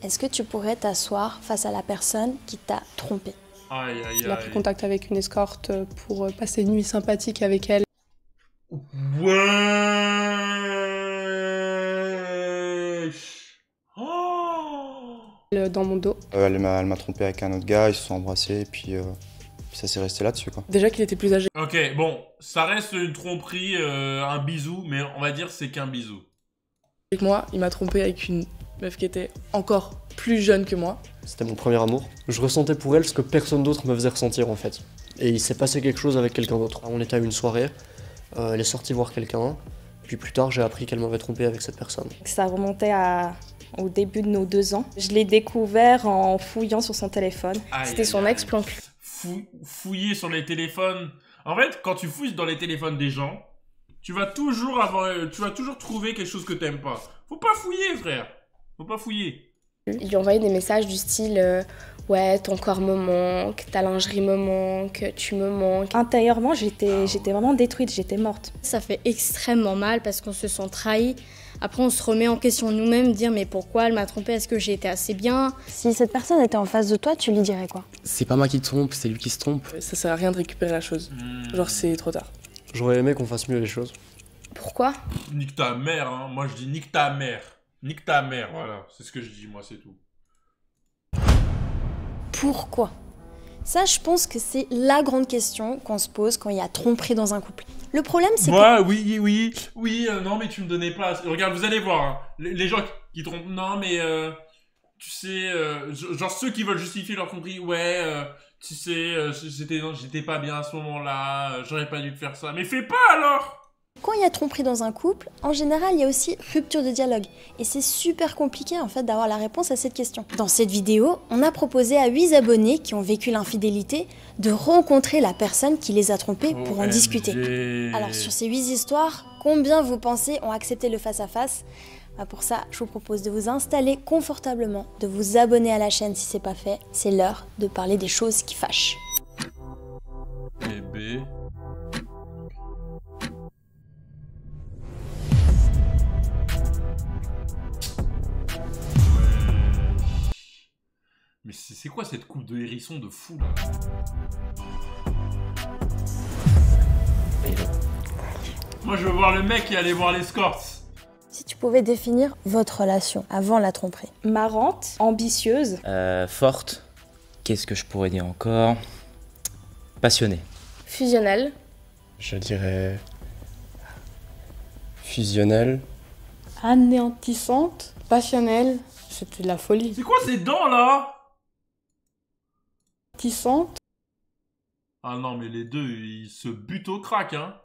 Est-ce que tu pourrais t'asseoir face à la personne qui t'a trompé? Aïe, aïe, Il a pris aïe. contact avec une escorte pour passer une nuit sympathique avec elle. Wesh. Oh. Dans mon dos. Elle m'a trompé avec un autre gars, ils se sont embrassés et puis ça s'est resté là-dessus quoi. Déjà qu'il était plus âgé. Ok, bon, ça reste une tromperie, un bisou, mais on va dire c'est qu'un bisou. Avec moi, il m'a trompé avec une meuf qui était encore plus jeune que moi. C'était mon premier amour. Je ressentais pour elle ce que personne d'autre me faisait ressentir en fait. Et il s'est passé quelque chose avec quelqu'un d'autre. On était à une soirée, elle est sortie voir quelqu'un, puis plus tard j'ai appris qu'elle m'avait trompé avec cette personne. Ça remontait au début de nos 2 ans. Je l'ai découvert en fouillant sur son téléphone. Aïe, C'était aïe, son aïe. ex-plan cul. Fouiller sur les téléphones. En fait, quand tu fouilles dans les téléphones des gens, tu vas toujours trouver quelque chose que t'aimes pas. Faut pas fouiller, frère. Faut pas fouiller. Il lui envoyait des messages du style ouais, ton corps me manque, ta lingerie me manque, tu me manques. Intérieurement, j'étais vraiment détruite, j'étais morte. Ça fait extrêmement mal parce qu'on se sent trahi. Après, on se remet en question nous-mêmes, dire mais pourquoi elle m'a trompée, est-ce que j'ai été assez bien? Si cette personne était en face de toi, tu lui dirais quoi? C'est pas moi qui te trompe, c'est lui qui se trompe. Ça sert à rien de récupérer la chose. Genre c'est trop tard. J'aurais aimé qu'on fasse mieux les choses. Pourquoi? Nique ta mère, hein. Moi, je dis nique ta mère. Nique ta mère, voilà. C'est ce que je dis, moi, c'est tout. Pourquoi? Ça, je pense que c'est la grande question qu'on se pose quand il y a tromperie dans un couple. Le problème, c'est Moi, oui, non, mais tu me donnais pas... Regarde, vous allez voir, hein. Les gens qui trompent... Non, mais... tu sais... genre ceux qui veulent justifier leur tromperie, ouais... tu sais, j'étais pas bien à ce moment-là, j'aurais pas dû te faire ça. Mais fais pas, alors! quand il y a tromperie dans un couple, en général, il y a aussi rupture de dialogue. Et c'est super compliqué, en fait, d'avoir la réponse à cette question. Dans cette vidéo, on a proposé à 8 abonnés qui ont vécu l'infidélité de rencontrer la personne qui les a trompés pour en discuter. Alors, sur ces 8 histoires, combien vous pensez ont accepté le face-à-face? Pour ça, je vous propose de vous installer confortablement, de vous abonner à la chaîne si c'est pas fait. C'est l'heure de parler des choses qui fâchent. Bébé. Mais c'est quoi cette coupe de hérisson de fou là? Moi je veux voir le mec qui allait voir l'escorte. Si tu pouvais définir votre relation avant la tromperie. Marrante, ambitieuse. Forte. Qu'est-ce que je pourrais dire encore? Passionnée. Fusionnelle. Je dirais fusionnelle. Anéantissante, passionnelle, c'était de la folie. C'est quoi ces dents là? Anéantissante. Ah non mais les deux ils se butent au crack hein.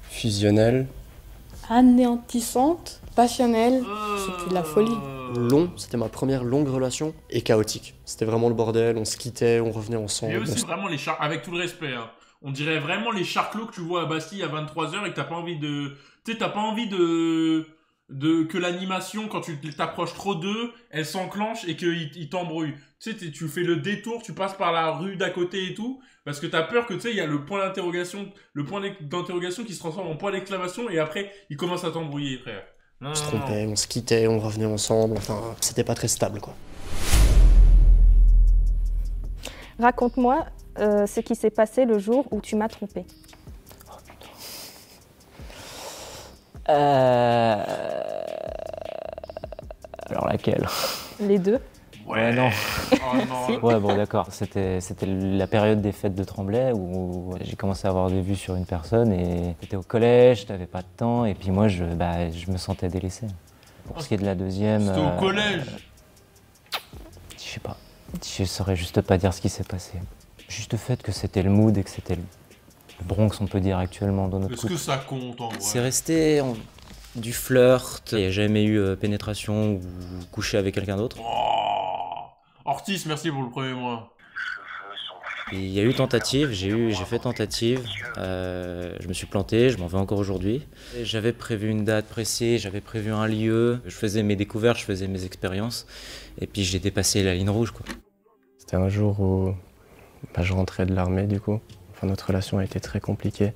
Fusionnelle. Anéantissante, passionnelle, c'était de la folie. Long, c'était ma première longue relation et chaotique. C'était vraiment le bordel, on se quittait, on revenait ensemble. Et aussi vraiment les chars, avec tout le respect hein. On dirait vraiment les charclos que tu vois à Bastille à 23h et que t'as pas envie de... Tu sais, t'as pas envie que l'animation, quand tu t'approches trop d'eux, elle s'enclenche et qu'ils t'embrouillent. Tu sais, tu fais le détour, tu passes par la rue d'à côté et tout, parce que t'as peur que, tu sais, il y a le point d'interrogation qui se transforme en point d'exclamation et après, ils commencent à t'embrouiller, frère. On se trompait, on se quittait, on revenait ensemble, enfin, c'était pas très stable, quoi. Raconte-moi ce qui s'est passé le jour où tu m'as trompée. Alors laquelle? Les deux. Ouais, non. Oh non. Ouais, bon, d'accord. C'était la période des fêtes de Tremblay où j'ai commencé à avoir des vues sur une personne et j'étais au collège, t'avais pas de temps et puis moi, je me sentais délaissé. Pour ce qui est de la deuxième... C'était au collège. Je sais pas. Je saurais juste pas dire ce qui s'est passé. Juste le fait que c'était le mood et que c'était le Bronx, on peut dire, actuellement dans notre couple. Est-ce que ça compte en vrai? C'est resté du flirt. Il n'y a jamais eu pénétration ou coucher avec quelqu'un d'autre. Oh. Ortiz, merci pour le premier mois. Il y a eu tentative, j'ai fait tentative, je me suis planté, je m'en vais encore aujourd'hui. J'avais prévu une date précise, j'avais prévu un lieu, je faisais mes découvertes, je faisais mes expériences, et puis j'ai dépassé la ligne rouge, quoi. C'était un jour où je rentrais de l'armée, du coup. Enfin, notre relation a été très compliquée.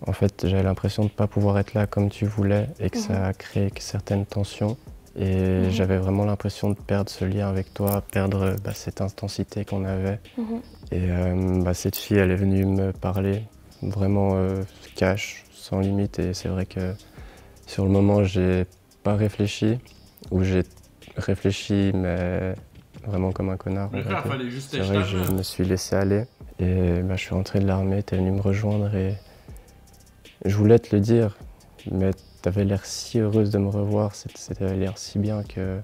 En fait, j'avais l'impression de ne pas pouvoir être là comme tu voulais et que ça a créé certaines tensions. Et j'avais vraiment l'impression de perdre ce lien avec toi, perdre cette intensité qu'on avait. Et cette fille, elle est venue me parler vraiment cash, sans limite. Et c'est vrai que sur le moment, j'ai pas réfléchi, ou j'ai réfléchi, mais vraiment comme un connard. Mais frère, fallait juste c'est vrai que je me suis laissé aller. Et je suis rentré de l'armée, t'es venu me rejoindre et je voulais te le dire, mais t'avais l'air si heureuse de me revoir, t'avais l'air si bien que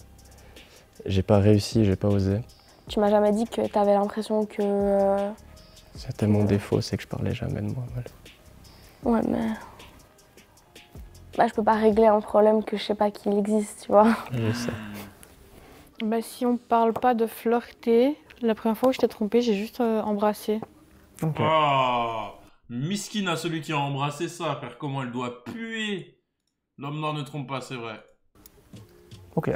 j'ai pas réussi, j'ai pas osé. Tu m'as jamais dit que t'avais l'impression que... C'était mon défaut, c'est que je parlais jamais de moi. Ouais, mais... je peux pas régler un problème que je sais pas qu'il existe, tu vois. Je sais. Si on parle pas de flirter, la première fois où je t'ai trompé, j'ai juste embrassé. Okay. Oh, miskine à celui qui a embrassé ça, frère, comment elle doit puer. L'homme noir ne trompe pas, c'est vrai. Ok.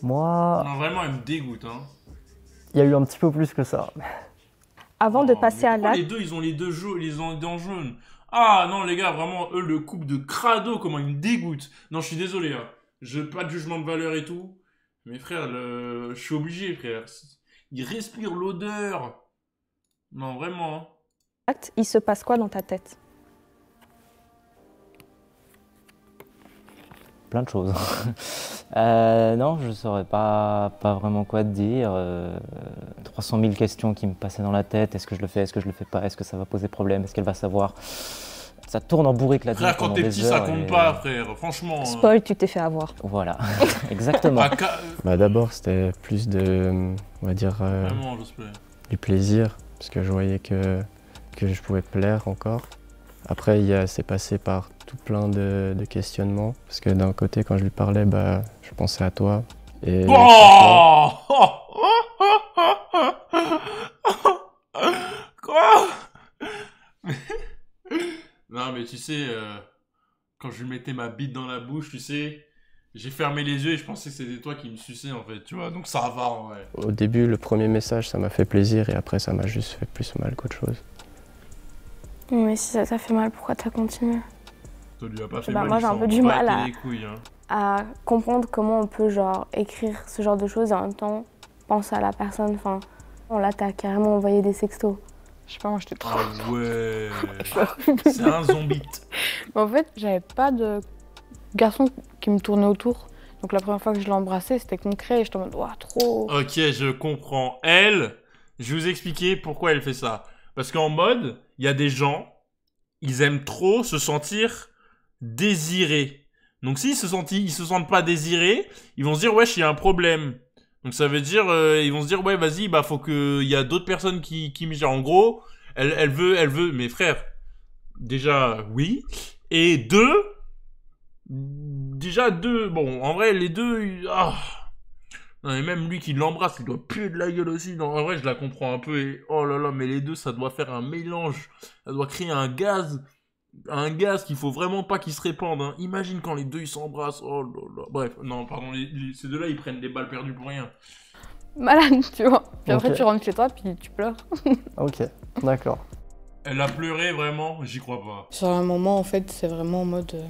Moi... Non, vraiment, elle me dégoûte, hein. Il y a eu un petit peu plus que ça. Avant de passer à l'acte... Les deux, ils ont les deux dents jaunes. Ah non, les gars, vraiment, eux, le couple de crado, comment ils me dégoûtent. Non, je suis désolé, hein. Pas de jugement de valeur et tout. Mais frère, je suis obligé, frère. Il respire l'odeur. Non, vraiment. Il se passe quoi dans ta tête? Plein de choses. Non, je saurais pas vraiment quoi te dire. 300 000 questions qui me passaient dans la tête. Est-ce que je le fais? Est-ce que je le fais pas? Est-ce que ça va poser problème? Est-ce qu'elle va savoir? Ça tourne en bourrique là-dedans. Frère, quand t'es petit, ça compte pas, frère. Franchement. Spoil, tu t'es fait avoir. Voilà, exactement. D'abord, c'était plus de, on va dire, vraiment, du plaisir, parce que je voyais que je pouvais plaire encore. Après, c'est passé par tout plein de questionnements, parce que d'un côté, quand je lui parlais, je pensais à toi. Et oh quoi? Non, mais tu sais, quand je lui mettais ma bite dans la bouche, tu sais, j'ai fermé les yeux et je pensais que c'était toi qui me suçais, en fait, tu vois, donc ça va, en vrai. Au début, le premier message, ça m'a fait plaisir, et après, ça m'a juste fait plus mal qu'autre chose. Mais si ça t'a fait mal, pourquoi t'as continué? Ça lui a pas fait mal, moi, j'ai un peu du mal hein. à comprendre comment on peut, écrire ce genre de choses et en même temps penser à la personne. Enfin, là, t'as carrément envoyé des sextos. Je sais pas, moi, j'étais trop... Ah ouais. C'est un zombie. En fait, j'avais pas de garçon qui me tournait autour. Donc la première fois que je l'ai embrassé, c'était concret et j'étais en mode, ouah, trop... Ok, je comprends. Elle, je vais vous expliquer pourquoi elle fait ça. Parce qu'en mode, il y a des gens, ils aiment trop se sentir désirés. Donc s'ils se sentent pas désirés, ils vont se dire, wesh, il y a un problème. Donc ça veut dire, ils vont se dire, ouais, vas-y, faut que, il y a d'autres personnes qui me gèrent. En gros, elle veut, mes frères, déjà, oui. Et deux, bon, en vrai, les deux, non, et même lui qui l'embrasse, il doit puer de la gueule aussi. Non, en vrai, je la comprends un peu. Et, oh là là, mais les deux, ça doit faire un mélange. Ça doit créer un gaz qu'il faut vraiment pas qu'il se répande. Hein. Imagine quand les deux, ils s'embrassent. Oh là là. Bref, non, pardon, ces deux-là, ils prennent des balles perdues pour rien. Malade, tu vois. Puis après, tu rentres chez toi, puis tu pleures. Ok, d'accord. Elle a pleuré, vraiment? J'y crois pas. Sur un moment, en fait, c'est vraiment en mode...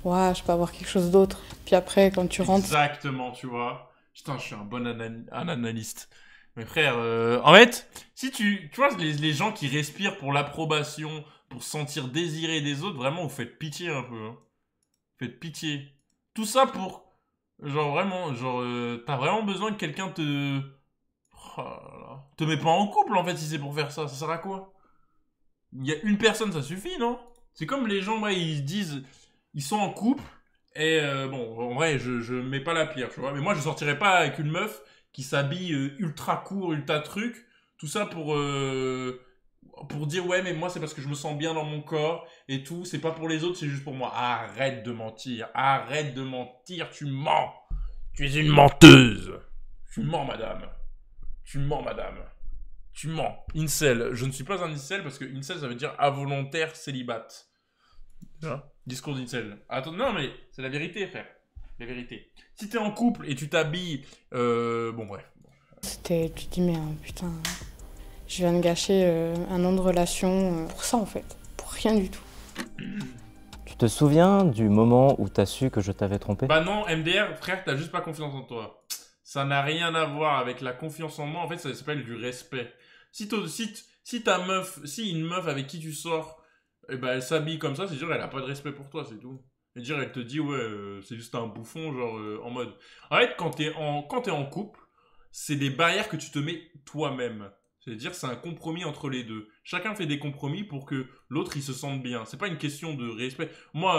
ouais, je peux avoir quelque chose d'autre. Puis après, quand tu rentres... Exactement, tu vois. Putain, je suis un bon analyste. Mais frère, en fait, si tu vois, les gens qui respirent pour l'approbation, pour se sentir désiré des autres, vraiment, vous faites pitié un peu. Hein. Vous faites pitié. Tout ça pour, vraiment, t'as vraiment besoin que quelqu'un te... Oh là là. Te met pas en couple, en fait, si c'est pour faire ça. Ça sert à quoi? Il y a une personne, ça suffit, non? C'est comme les gens, ils disent, ils sont en couple, et bon, en vrai, je mets pas la pierre, tu vois. Mais moi, je sortirais pas avec une meuf qui s'habille ultra court, ultra truc. Tout ça pour dire, ouais, mais moi, c'est parce que je me sens bien dans mon corps et tout. C'est pas pour les autres, c'est juste pour moi. Arrête de mentir. Arrête de mentir. Tu mens. Tu es une menteuse. Tu mens, madame. Tu mens, madame. Tu mens. Incel. Je ne suis pas un incel parce que incel, ça veut dire involontaire célibate. Hein? Discours d'incel. Attends, non, mais c'est la vérité, frère. La vérité. Si t'es en couple et tu t'habilles... bon, bref. Tu te dis, mais putain, je viens de gâcher un an de relation pour ça, en fait. Pour rien du tout. Tu te souviens du moment où t'as su que je t'avais trompé? Bah non, MDR, frère, t'as juste pas confiance en toi. Ça n'a rien à voir avec la confiance en moi. En fait, ça s'appelle du respect. Si une meuf avec qui tu sors, eh ben, elle s'habille comme ça, c'est dire elle a pas de respect pour toi, c'est tout. Et dire elle te dit ouais, c'est juste un bouffon, genre en mode. En fait, quand t'es en couple, c'est des barrières que tu te mets toi-même. C'est-à-dire c'est un compromis entre les deux. Chacun fait des compromis pour que l'autre il se sente bien. C'est pas une question de respect. Moi,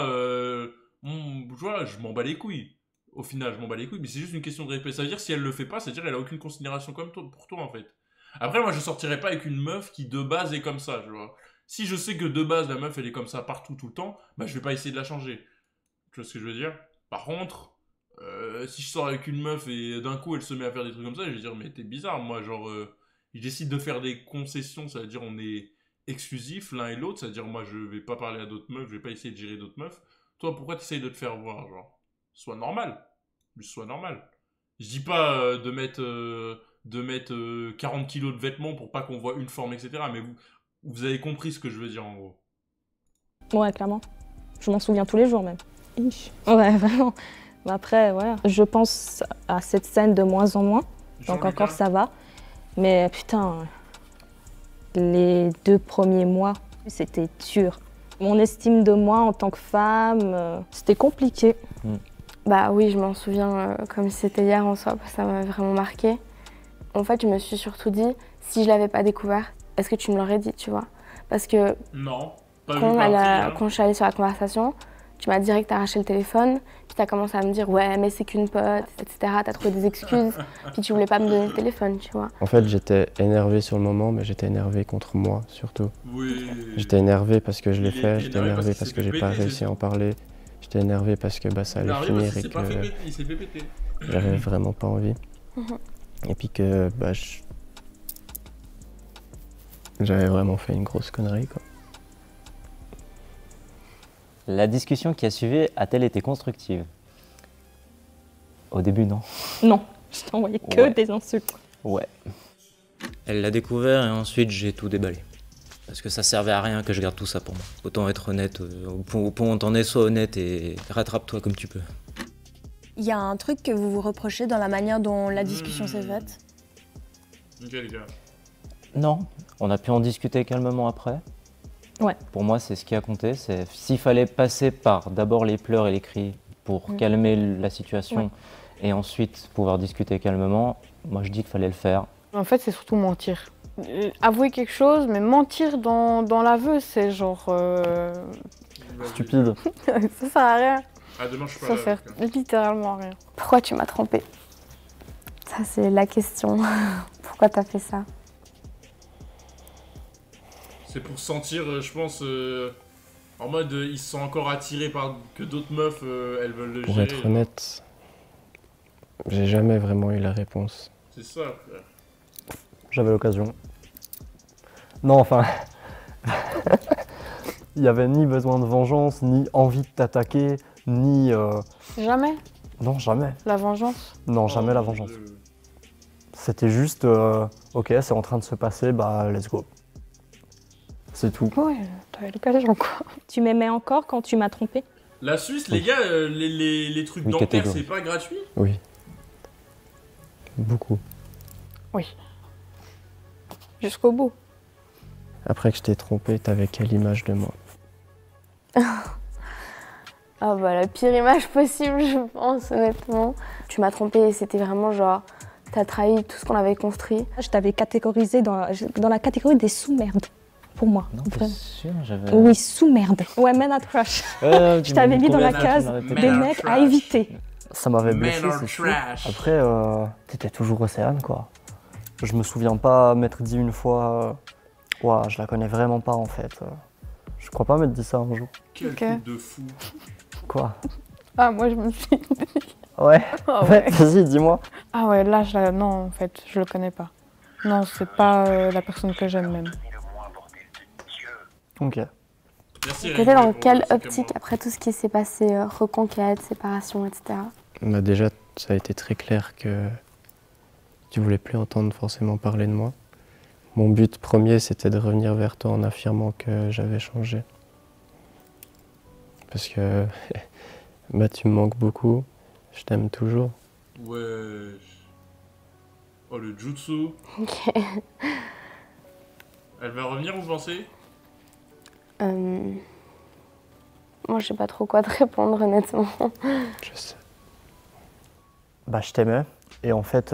tu vois, je m'en bats les couilles. Au final, je m'en bats les couilles, mais c'est juste une question de respect. Ça veut dire si elle le fait pas, ça veut dire elle a aucune considération comme toi, pour toi en fait. Après, moi je sortirais pas avec une meuf qui de base est comme ça, tu vois. Si je sais que de base la meuf elle est comme ça partout tout le temps, bah je vais pas essayer de la changer. Tu vois ce que je veux dire? Par contre, si je sors avec une meuf et d'un coup elle se met à faire des trucs comme ça, je vais dire mais t'es bizarre, moi genre je décide de faire des concessions, ça veut dire on est exclusifs l'un et l'autre, ça veut dire moi je vais pas parler à d'autres meufs, je vais pas essayer de gérer d'autres meufs. Toi pourquoi t'essayes de te faire voir, genre? Sois normal. Juste sois normal. Je dis pas de mettre 40 kilos de vêtements pour pas qu'on voit une forme, etc. Mais vous avez compris ce que je veux dire en gros. Ouais, clairement. Je m'en souviens tous les jours même. Ouais, vraiment. Mais après, voilà. Je pense à cette scène de moins en moins. Donc encore ça va. Mais putain, les 2 premiers mois, c'était dur. Mon estime de moi en tant que femme, c'était compliqué. Bah oui, je m'en souviens comme si c'était hier en soi, ça m'a vraiment marqué. En fait, je me suis surtout dit, si je l'avais pas découvert, est-ce que tu me l'aurais dit, tu vois? Parce que non, pas quand je suis allée sur la conversation, tu m'as direct arraché le téléphone, puis t'as commencé à me dire ouais mais c'est qu'une pote, etc. T'as trouvé des excuses, puis tu voulais pas me donner le téléphone, tu vois. En fait, j'étais énervé sur le moment, mais j'étais énervé contre moi surtout. Oui. J'étais énervé parce que je l'ai fait, j'étais énervé parce que j'ai pas réussi à en parler. J'étais énervé parce que bah, ça allait finir et que j'avais vraiment pas envie. Et puis que bah, j'avais vraiment fait une grosse connerie, quoi. La discussion qui a suivi a-t-elle été constructive? Au début, non. Non, je t'ai envoyé que des insultes. Ouais. Elle l'a découvert et ensuite j'ai tout déballé. Parce que ça servait à rien que je garde tout ça pour moi. Autant être honnête, au point où t'en es, sois honnête et rattrape-toi comme tu peux. Il y a un truc que vous vous reprochez dans la manière dont la discussion s'est faite? Ok les gars. Non, on a pu en discuter calmement après. Ouais. Pour moi, c'est ce qui a compté. C'est s'il fallait passer par d'abord les pleurs et les cris pour calmer la situation et ensuite pouvoir discuter calmement, moi je dis qu'il fallait le faire. En fait, c'est surtout mentir. Avouer quelque chose, mais mentir dans l'aveu, c'est genre... Stupide. Ça sert à rien. Ah, demain, je suis pas Ça là, sert littéralement à rien. Pourquoi tu m'as trompée? Ça c'est la question. Pourquoi t'as fait ça? C'est pour sentir, je pense, en mode ils se sont encore attirés par que d'autres meufs, elles veulent le Pour gérer. être honnête, j'ai jamais vraiment eu la réponse. C'est ça, frère. J'avais l'occasion. Non, enfin... Il n'y avait ni besoin de vengeance, ni envie de t'attaquer, ni... Jamais? Non, jamais. La vengeance? Non, jamais la vengeance. C'était juste, ok, c'est en train de se passer, bah let's go. C'est tout. Ouais, t'avais l'occasion quoi. Tu m'aimais encore quand tu m'as trompé? La Suisse, les gars, les trucs dentaires, catégorie. c'est pas gratuit? Oui. Beaucoup. Oui. Jusqu'au bout. Après que je t'ai trompé, t'avais quelle image de moi? Ah bah la pire image possible, je pense, honnêtement. Tu m'as trompée et c'était vraiment genre, t'as trahi tout ce qu'on avait construit. Je t'avais catégorisé dans la catégorie des sous-merdes, pour moi. Non, t'es sûr? J'avais... Oui, sous-merde. Ouais, men at crush. Je t'avais mis dans la case des mecs à éviter. Ça m'avait blessé, c'est sûr. Après, t'étais toujours océane, quoi. Je me souviens pas m'être dit une fois, ouah, je la connais vraiment pas en fait. Je crois pas m'être dit ça un jour. Quel truc de fou. Quoi? Ah, moi je me suis dit... Ouais. Oh, ouais. Vas-y, dis-moi. Ah ouais, là, non, en fait, je le connais pas. Non, c'est pas la personne que j'aime même. Ok. Merci. T'étais dans quelle optique après tout ce qui s'est passé, reconquête, séparation, etc. Bah déjà, ça a été très clair que tu voulais plus entendre forcément parler de moi. Mon but premier, c'était de revenir vers toi en affirmant que j'avais changé. parce que bah, tu me manques beaucoup. Je t'aime toujours. Ouais. Oh, le jutsu. Ok. Elle va revenir, vous pensez? Moi, je sais pas trop quoi te répondre, honnêtement. Je sais. Bah, je t'aimais. Et en fait,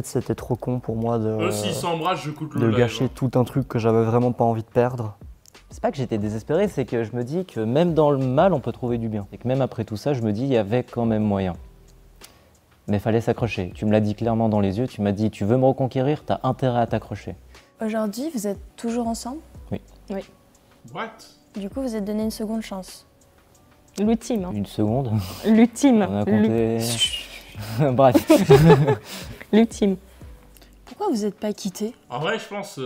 c'était trop con pour moi S'ils s'embrassent, je coûte le de live, gâcher hein. tout un truc que j'avais vraiment pas envie de perdre. C'est pas que j'étais désespéré, c'est que je me dis que même dans le mal, on peut trouver du bien. Et que même après tout ça, je me dis, il y avait quand même moyen. Mais fallait s'accrocher. Tu me l'as dit clairement dans les yeux, tu m'as dit, tu veux me reconquérir, t'as intérêt à t'accrocher. Aujourd'hui, vous êtes toujours ensemble? Oui. Oui. What? Du coup, vous êtes donné une seconde chance. L'ultime. Hein. Une seconde. L'ultime. On a compté... Bref. L'ultime. Pourquoi vous n'êtes pas quittés? En vrai, je pense...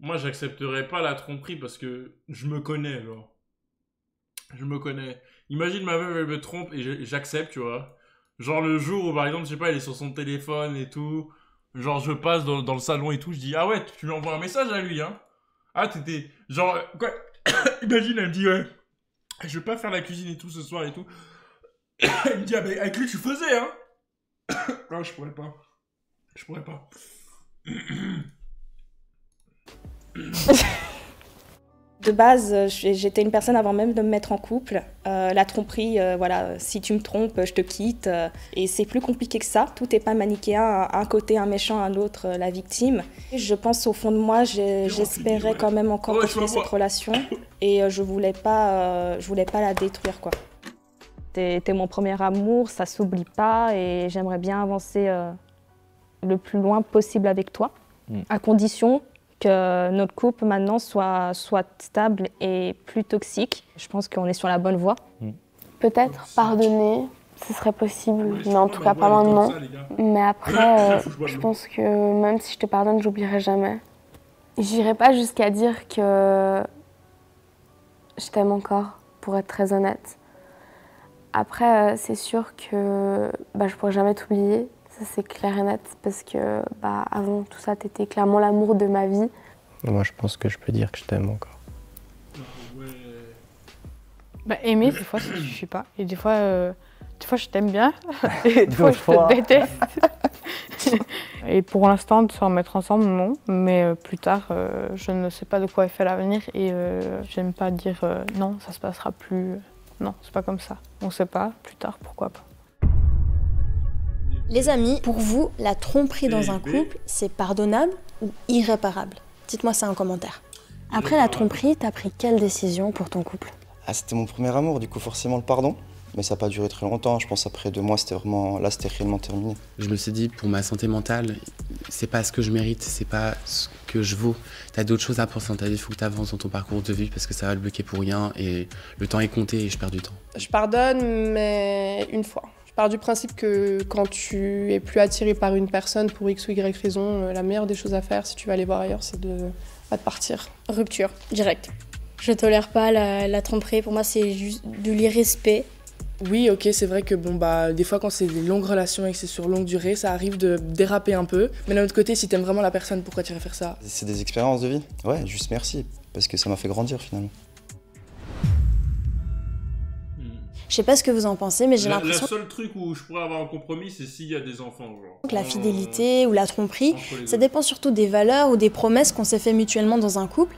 Moi, j'accepterais pas la tromperie parce que je me connais, genre. Je me connais. Imagine ma meuf, elle me trompe et j'accepte, tu vois. Genre le jour où, par exemple, je sais pas, elle est sur son téléphone et tout. Genre, je passe dans le salon et tout, je dis, ah ouais, tu lui envoies un message à lui, hein. Ah, t'étais... Genre, quoi. Imagine, elle me dit, ouais, je vais pas faire la cuisine et tout ce soir et tout. Elle me dit, ah ben, avec lui, tu faisais, hein. Non, je pourrais pas. Je pourrais pas. De base, j'étais une personne avant même de me mettre en couple. La tromperie, voilà, si tu me trompes, je te quitte. Et c'est plus compliqué que ça. Tout n'est pas manichéen. Un côté, un méchant, un autre, la victime. Et je pense au fond de moi, j'espérais quand même encore continuer cette relation. Et je voulais pas la détruire, quoi. T'es mon premier amour, ça s'oublie pas. Et j'aimerais bien avancer le plus loin possible avec toi, à condition que notre couple maintenant soit stable et plus toxique. Je pense qu'on est sur la bonne voie. Peut-être pardonner, ce serait possible, mais en tout cas pas maintenant. Mais après, je pense que même si je te pardonne, j'oublierai jamais. J'irai pas jusqu'à dire que je t'aime encore, pour être très honnête. Après, c'est sûr que je pourrai jamais t'oublier. Ça, c'est clair et net, parce que avant tout ça, t'étais clairement l'amour de ma vie. Moi, je pense que je peux dire que je t'aime encore. Aimer, des fois, ça suffit pas. Et des fois, je t'aime bien. Et des fois, je te déteste. Et pour l'instant, de se remettre ensemble, non. Mais plus tard, je ne sais pas de quoi est fait l'avenir. Et j'aime pas dire non, ça se passera plus. Non, c'est pas comme ça. On sait pas. Plus tard, pourquoi pas. Les amis, pour vous, la tromperie dans un couple, c'est pardonnable ou irréparable? Dites-moi ça en commentaire. Après la tromperie, t'as pris quelle décision pour ton couple? Ah, c'était mon premier amour, du coup forcément le pardon. Mais ça n'a pas duré très longtemps, je pense après 2 mois, c'était réellement terminé. Je me suis dit, pour ma santé mentale, c'est pas ce que je mérite, c'est pas ce que je vaux. T'as d'autres choses à penser dans ta vie, il faut que t'avances dans ton parcours de vie parce que ça va le bloquer pour rien et le temps est compté et je perds du temps. Je pardonne, mais une fois. Je pars du principe que quand tu es plus attiré par une personne pour X ou Y raison, la meilleure des choses à faire si tu vas aller voir ailleurs, c'est de partir. Rupture, direct. Je tolère pas la tromperie, pour moi c'est juste de l'irrespect. Oui, ok, c'est vrai que des fois quand c'est des longues relations et que c'est sur longue durée, ça arrive de déraper un peu. Mais d'un autre côté, si t'aimes vraiment la personne, pourquoi tu irais faire ça? C'est des expériences de vie. Ouais, juste merci, parce que ça m'a fait grandir finalement. Je sais pas ce que vous en pensez, mais j'ai l'impression Le seul truc où je pourrais avoir un compromis, c'est s'il y a des enfants, genre. que la fidélité ou la tromperie, ça dépend surtout des valeurs ou des promesses qu'on s'est fait mutuellement dans un couple.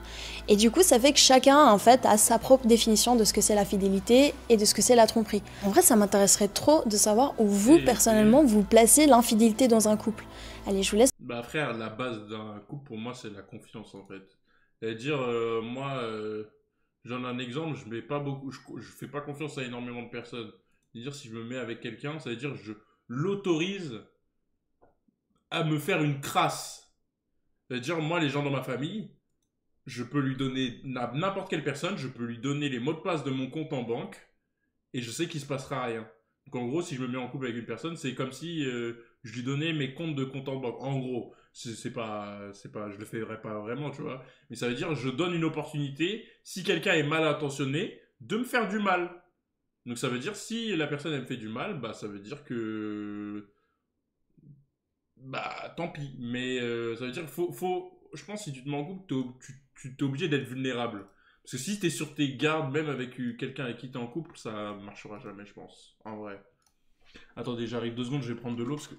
Et du coup, ça fait que chacun, en fait, a sa propre définition de ce que c'est la fidélité et de ce que c'est la tromperie. En vrai, ça m'intéresserait trop de savoir où vous, personnellement, vous placez l'infidélité dans un couple. Allez, je vous laisse. Frère, la base d'un couple, pour moi, c'est la confiance, en fait. C'est-à-dire, moi... J'en ai un exemple, je fais pas confiance à énormément de personnes. C'est-à-dire, si je me mets avec quelqu'un, ça veut dire que je l'autorise à me faire une crasse. C'est-à-dire, moi, les gens dans ma famille, je peux lui donner, n'importe quelle personne, je peux lui donner les mots de passe de mon compte en banque et je sais qu'il se passera rien. Donc, en gros, si je me mets en couple avec une personne, c'est comme si je lui donnais mes comptes de compte en banque. En gros, c'est pas, je le ferais pas vraiment, tu vois. Mais ça veut dire, je donne une opportunité, si quelqu'un est mal intentionné, de me faire du mal. Donc ça veut dire, si la personne, elle me fait du mal, ça veut dire que... tant pis. Mais ça veut dire, je pense, si tu te mets en couple, tu t'es obligé d'être vulnérable. Parce que si t'es sur tes gardes, même avec quelqu'un avec qui t'es en couple, ça marchera jamais, je pense. En vrai. Attendez, j'arrive 2 secondes, je vais prendre de l'eau parce que...